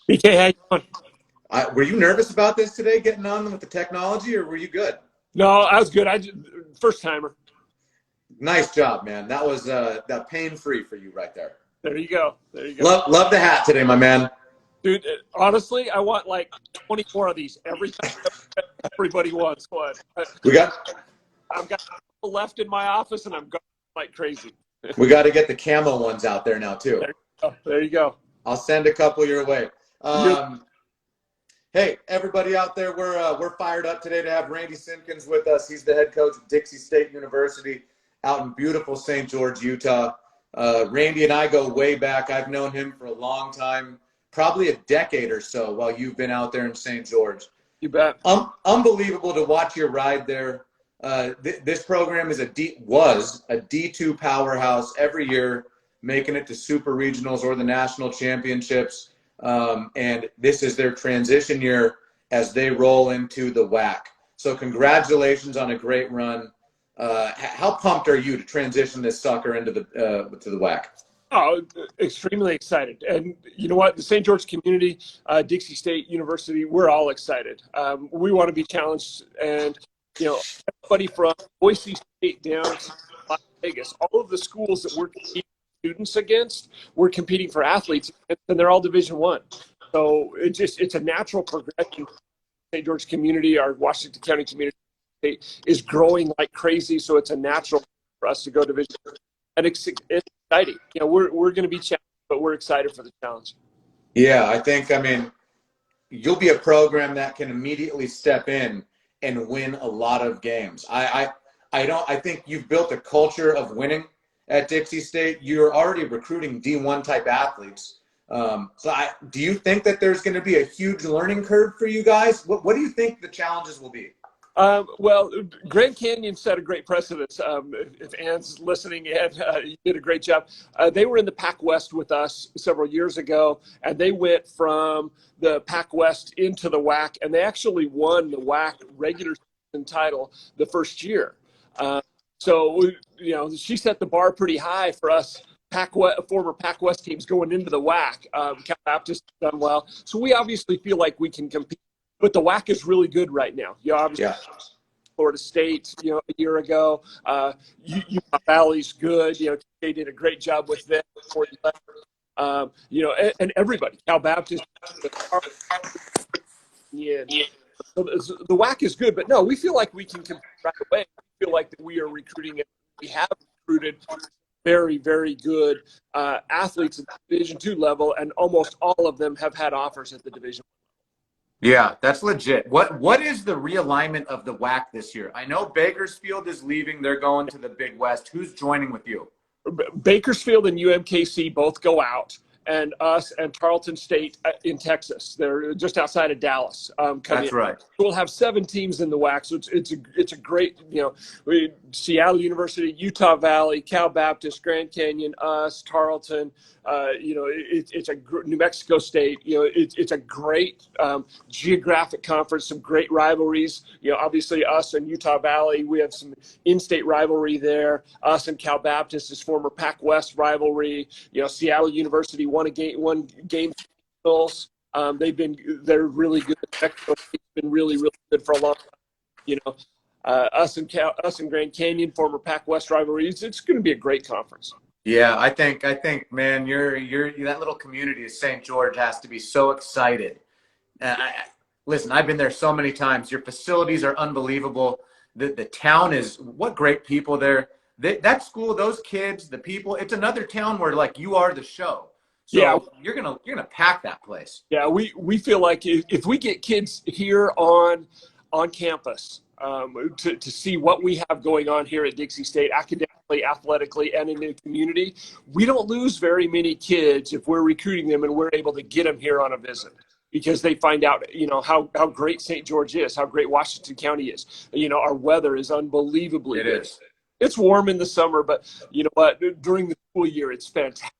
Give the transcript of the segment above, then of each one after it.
BK, how you doing? Were you nervous about this today, getting on with the technology, or were you good? No, I was good. First timer. Nice job, man. That was that pain-free for you right there. There you go. There you go. Love the hat today, my man. Dude, honestly, I want like 24 of these. Everybody wants one. We got I've got people left in my office, and I'm going like crazy. we got to get the camo ones out there now too. There you go. There you go. I'll send a couple your way. You're, Hey, everybody out there, we're fired up today to have Randy Simkins with us. He's the head coach of Dixie State University out in beautiful St. George, Utah. Randy and I go way back. I've known him for a long time, probably a decade or so while you've been out there in St. George. you bet. Unbelievable to watch your ride there. This program was a D2 powerhouse every year, making it to super regionals or the national championships. And this is their transition year as they roll into the WAC. So congratulations on a great run. How pumped are you to transition this sucker into the to the WAC? Oh, extremely excited. And you know what? The St. George community, Dixie State University, we're all excited. We want to be challenged. And, you know, everybody from Boise State down to Las Vegas, all of the schools that we're competing students against, we're competing for athletes, and they're all Division I. So it's a natural progression. St. George community, our Washington County community is growing like crazy. So it's a natural for us to go Division I. And it's exciting. You know, we're going to be challenged, but we're excited for the challenge. Yeah, I mean, you'll be a program that can immediately step in and win a lot of games. I think you've built a culture of winning at Dixie State. You're already recruiting D1 type athletes. Do you think that there's going to be a huge learning curve for you guys? What do you think the challenges will be? Well, Grand Canyon set a great precedent. If Ann's listening in, you did a great job. They were in the Pac West with us several years ago, and they went from the Pac West into the WAC, and they actually won the WAC regular season title the first year. So, you know, she set the bar pretty high for us. Former Pac West teams going into the WAC. Cal Baptist has done well. So we obviously feel like we can compete. But the WAC is really good right now. You know, obviously, yeah. Florida State, you know, a year ago. Utah Valley's good. You know, they did a great job with them before you left. You know, and everybody. Cal Baptist. Yeah. So the WAC is good, but no, we feel like we can compete right away. We feel like that we are recruiting it. We have recruited very, very good athletes at the Division II level, and almost all of them have had offers at the Division I. Yeah, that's legit. What is the realignment of the WAC this year? I know Bakersfield is leaving. They're going to the Big West. Who's joining with you? Bakersfield and UMKC both go out, and us and Tarleton State in Texas. They're just outside of Dallas. That's right. We'll have 7 teams in the WAC, so it's a great, you know, Seattle University, Utah Valley, Cal Baptist, Grand Canyon, us, Tarleton. You know, it's a New Mexico State. You know, it's a great geographic conference, some great rivalries. You know, obviously us and Utah Valley, we have some in-state rivalry there. Us and Cal Baptist is former Pac West rivalry. You know, Seattle University won game. They're really good. Mexico State's been really good for a long time. You know, us and Grand Canyon, former Pac West rivalries. It's going to be a great conference. Yeah, I think, man, you're that little community of St. George has to be so excited. Listen, I've been there so many times. Your facilities are unbelievable. The town is what great people there. That school, those kids, the people. It's another town where like you are the show. So yeah, you're gonna pack that place. Yeah, we feel like if we get kids here on campus to see what we have going on here at Dixie State, academically, athletically, and in the community, we don't lose very many kids if we're recruiting them and we're able to get them here on a visit, because they find out, you know, how great St. George is, how great Washington County is. You know, our weather is unbelievably good. It's warm in the summer, but you know what? During the school year, it's fantastic.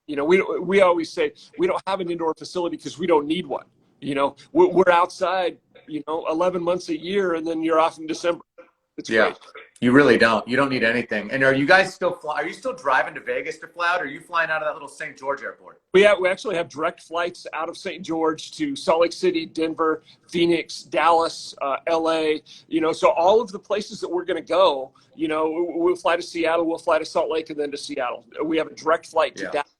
You know, we always say we don't have an indoor facility because we don't need one. You know, we're outside, you know, 11 months a year, and then you're off in December. It's great. You really don't. You don't need anything. And are you guys still are you still driving to Vegas to fly out, or are you flying out of that little St. George airport? We actually have direct flights out of St. George to Salt Lake City, Denver, Phoenix, Dallas, LA, so all of the places that we're going to go, we'll fly to Seattle, we'll fly to Salt Lake, and then to Seattle. We have a direct flight to Dallas,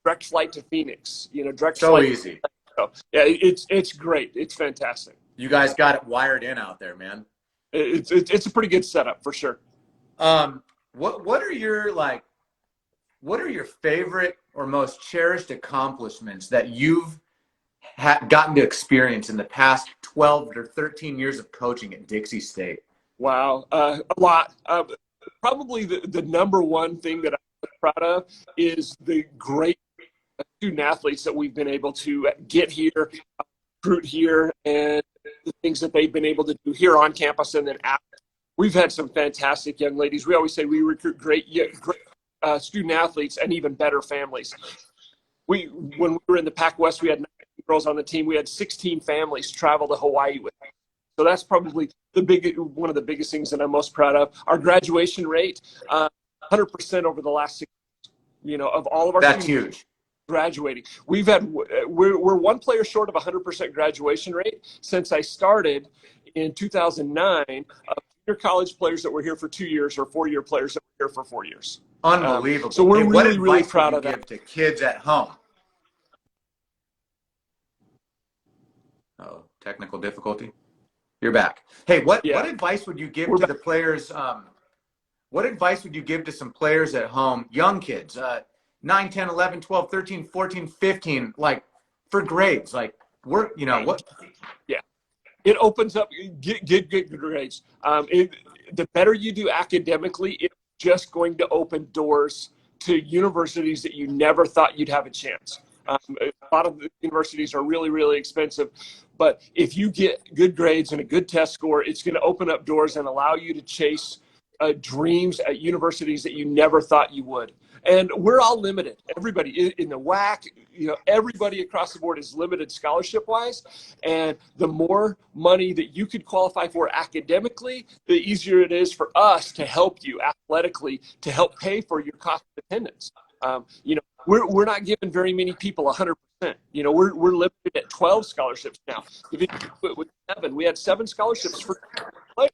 direct flight to Phoenix, direct so flight. Easy. So, yeah, it's great. It's fantastic. You guys got it wired in out there, man. It's a pretty good setup for sure. What are your favorite or most cherished accomplishments that you've gotten to experience in the past 12 or 13 years of coaching at Dixie State? Wow, a lot. Probably the number one thing that I'm proud of is the great student athletes that we've been able to get here, recruit here, and the things that they've been able to do here on campus and then after. We've had some fantastic young ladies. We always say we recruit great student athletes and even better families. When we were in the Pac West, we had 9 girls on the team. We had 16 families travel to Hawaii with us. So that's probably one of the biggest things that I'm most proud of. Our graduation rate, 100% over the last 6 years. Of all of our that's students huge. Graduating, we're one player short of 100% graduation rate since I started in 2009. Junior college players that were here for 2 years or 4-year players that were here for 4 years. Unbelievable. So we're really proud of that. Give to kids at home? Oh, technical difficulty. You're back. Hey, what advice would you give to the players? What advice would you give to some players at home, young kids, 9, 10, 11, 12, 13, 14, 15, like for grades, like what? Yeah. It opens up, get good grades. The better you do academically, it's just going to open doors to universities that you never thought you'd have a chance. A lot of the universities are really, really expensive, but if you get good grades and a good test score, it's going to open up doors and allow you to chase dreams at universities that you never thought you would. And we're all limited. Everybody in the WAC, everybody across the board is limited scholarship-wise. And the more money that you could qualify for academically, the easier it is for us to help you athletically, to help pay for your cost of attendance. We're not giving very many people 100%. We're limited at 12 scholarships now. With 7, we had 7 scholarships for players.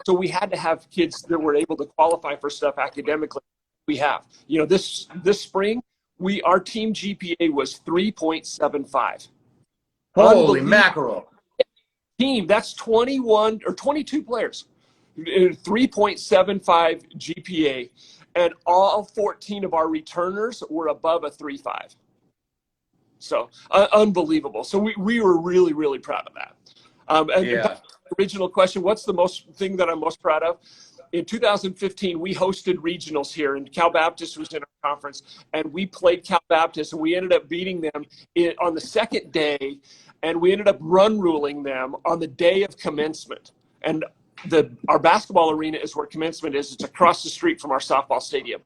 So we had to have kids that were able to qualify for stuff academically. We have, this spring, our team GPA was 3.75. Holy mackerel! Team, that's 21 or 22 players, 3.75 GPA, and all 14 of our returners were above a 3.5. So unbelievable. So we were really, really proud of that. Original question, what's the thing that I'm most proud of? In 2015, we hosted regionals here, and Cal Baptist was in our conference, and we played Cal Baptist, and we ended up beating them on the second day, and we ended up run ruling them on the day of commencement. And our basketball arena is where commencement is. It's across the street from our softball stadium.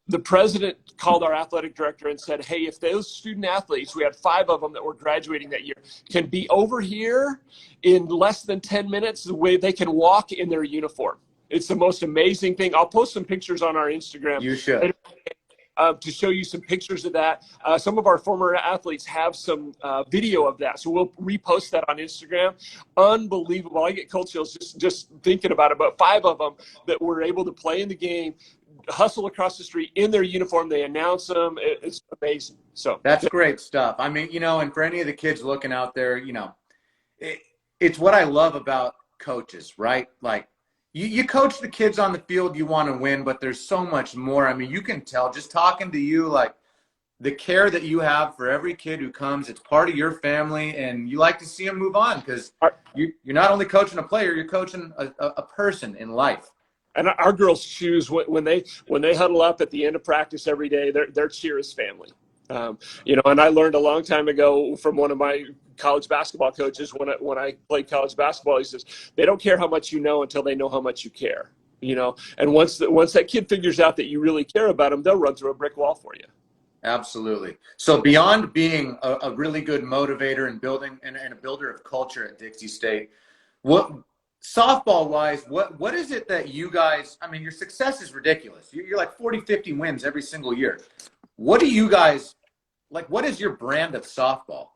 The president called our athletic director and said, hey, if those student athletes, we had 5 of them that were graduating that year, can be over here in less than 10 minutes, the way they can walk in their uniform. It's the most amazing thing. I'll post some pictures on our Instagram. You should. To show you some pictures of that. Some of our former athletes have some video of that, so we'll repost that on Instagram. Unbelievable. I get cold chills just thinking about it. But 5 of them that were able to play in the game, hustle across the street in their uniform. They announce them. It's amazing. So that's great stuff. I mean, and for any of the kids looking out there, it's what I love about coaches, right? Like, you coach the kids on the field, you want to win, but there's so much more. I mean, you can tell just talking to you, like the care that you have for every kid who comes. It's part of your family, and you like to see them move on because you're not only coaching a player, you're coaching a person in life. And our girls choose when they huddle up at the end of practice every day, their cheer is family. And I learned a long time ago from one of my college basketball coaches when I played college basketball. He says, they don't care how much you know until they know how much you care. And once that kid figures out that you really care about them, they'll run through a brick wall for you. Absolutely. So beyond being a really good motivator and building and a builder of culture at Dixie State, what softball wise, what is it that you guys, I mean, your success is ridiculous. You're like 40, 50 wins every single year. What do you guys, like, what is your brand of softball?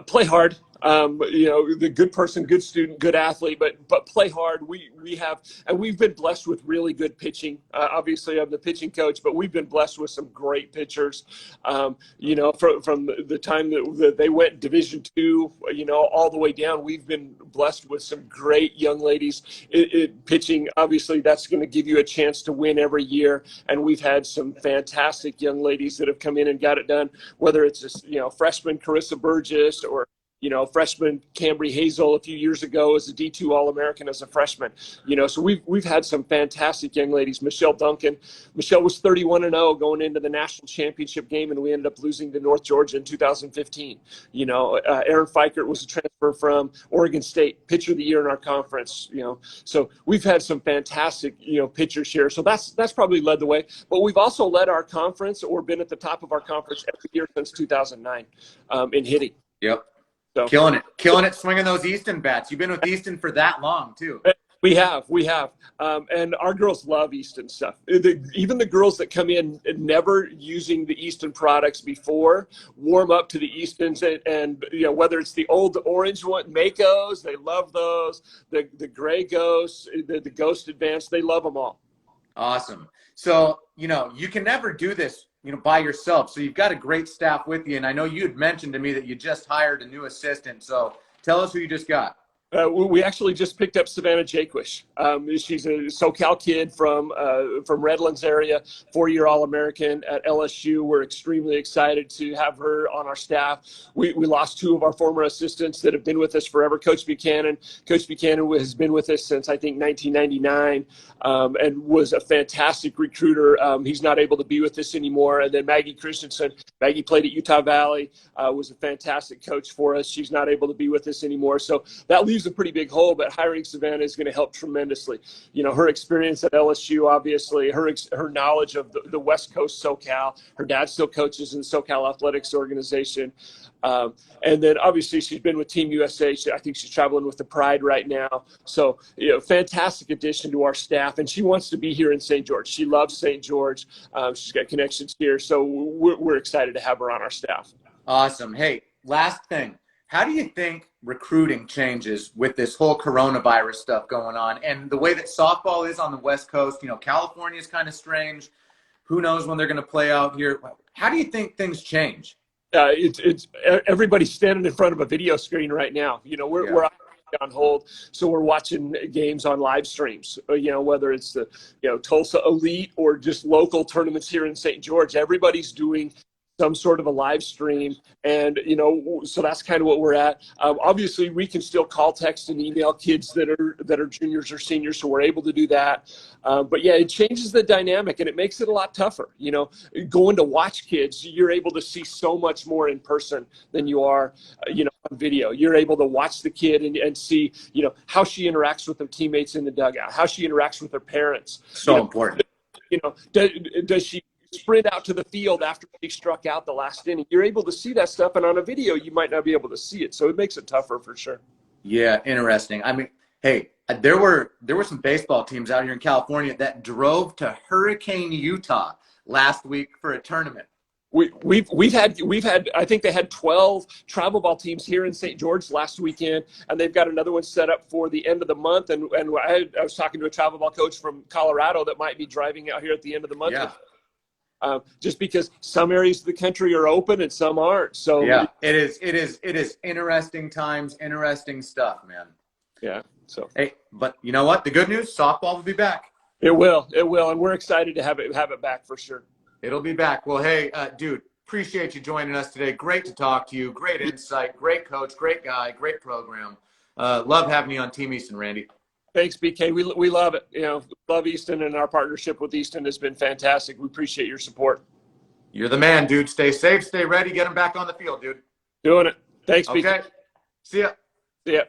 Play hard. The good person, good student, good athlete, but play hard. We have, and we've been blessed with really good pitching. Obviously, I'm the pitching coach, but we've been blessed with some great pitchers. From the time that they went Division II, all the way down, we've been blessed with some great young ladies pitching. Obviously, that's going to give you a chance to win every year, and we've had some fantastic young ladies that have come in and got it done. Whether it's freshman Carissa Burgess or freshman Cambry Hazel a few years ago as a D2 All-American as a freshman. So we've had some fantastic young ladies. Michelle Duncan. Michelle was 31-0 going into the national championship game, and we ended up losing to North Georgia in 2015. Aaron Fikert was a transfer from Oregon State, pitcher of the year in our conference. So we've had some fantastic pitchers here. So that's probably led the way. But we've also led our conference or been at the top of our conference every year since 2009 in hitting. Yep. So, killing it, swinging those Easton bats. You've been with Easton for that long, too. We have. And our girls love Easton stuff. Even the girls that come in never using the Easton products before warm up to the Eastons, and whether it's the old orange one, Makos, they love those. The gray Ghosts, the Ghost Advanced, they love them all. Awesome. So, you can never do this by yourself. So you've got a great staff with you. And I know you had mentioned to me that you just hired a new assistant. So tell us who you just got. We actually just picked up Savannah Jaquish. She's a SoCal kid from Redlands area, 4-year All-American at LSU. We're extremely excited to have her on our staff. We lost 2 of our former assistants that have been with us forever. Coach Buchanan has been with us since, I think, 1999, and was a fantastic recruiter. He's not able to be with us anymore. And then Maggie Christensen. Maggie played at Utah Valley, was a fantastic coach for us. She's not able to be with us anymore. So that leaves a pretty big hole, but hiring Savannah is going to help tremendously. Her experience at LSU, obviously, her knowledge of the West Coast SoCal. Her dad still coaches in the SoCal Athletics organization. And then obviously she's been with Team USA. I think she's traveling with the Pride right now. So, fantastic addition to our staff. And she wants to be here in St. George. She loves St. George. She's got connections here. So we're excited to have her on our staff. Awesome. Hey, last thing. How do you think recruiting changes with this whole coronavirus stuff going on and the way that softball is on the West Coast? California is kind of strange. Who knows when they're going to play out here? How do you think things change? It's everybody's standing in front of a video screen right now. We're on hold, so we're watching games on live streams. Whether it's the Tulsa Elite or just local tournaments here in St. George, everybody's doing some sort of a live stream. And, so that's kind of what we're at. Obviously we can still call, text, and email kids that are juniors or seniors. So we're able to do that. But yeah, it changes the dynamic and it makes it a lot tougher. Going to watch kids, you're able to see so much more in person than you are, on video. You're able to watch the kid and see, how she interacts with her teammates in the dugout, how she interacts with her parents. So important. Does she sprint out to the field after he struck out the last inning? You're able to see that stuff, and on a video you might not be able to see it, so it makes it tougher for sure. Yeah, interesting. I mean, hey, there were some baseball teams out here in California that drove to Hurricane, Utah last week for a tournament. We've had I think they had 12 travel ball teams here in St. George last weekend, and they've got another one set up for the end of the month. And I was talking to a travel ball coach from Colorado that might be driving out here at the end of the month. Yeah. Just because some areas of the country are open and some aren't. So yeah, it is interesting times, interesting stuff, man. Yeah. So hey, but you know what? The good news, softball will be back. It will, and we're excited to have it back for sure. It'll be back. Well, hey, dude, appreciate you joining us today. Great to talk to you. Great insight. Great coach. Great guy. Great program. Love having you on Team Easton, Randy. Thanks, BK. We love it. Love Easton, and our partnership with Easton has been fantastic. We appreciate your support. You're the man, dude. Stay safe, stay ready, get them back on the field, dude. Doing it. Thanks, BK. Okay. See ya. See ya.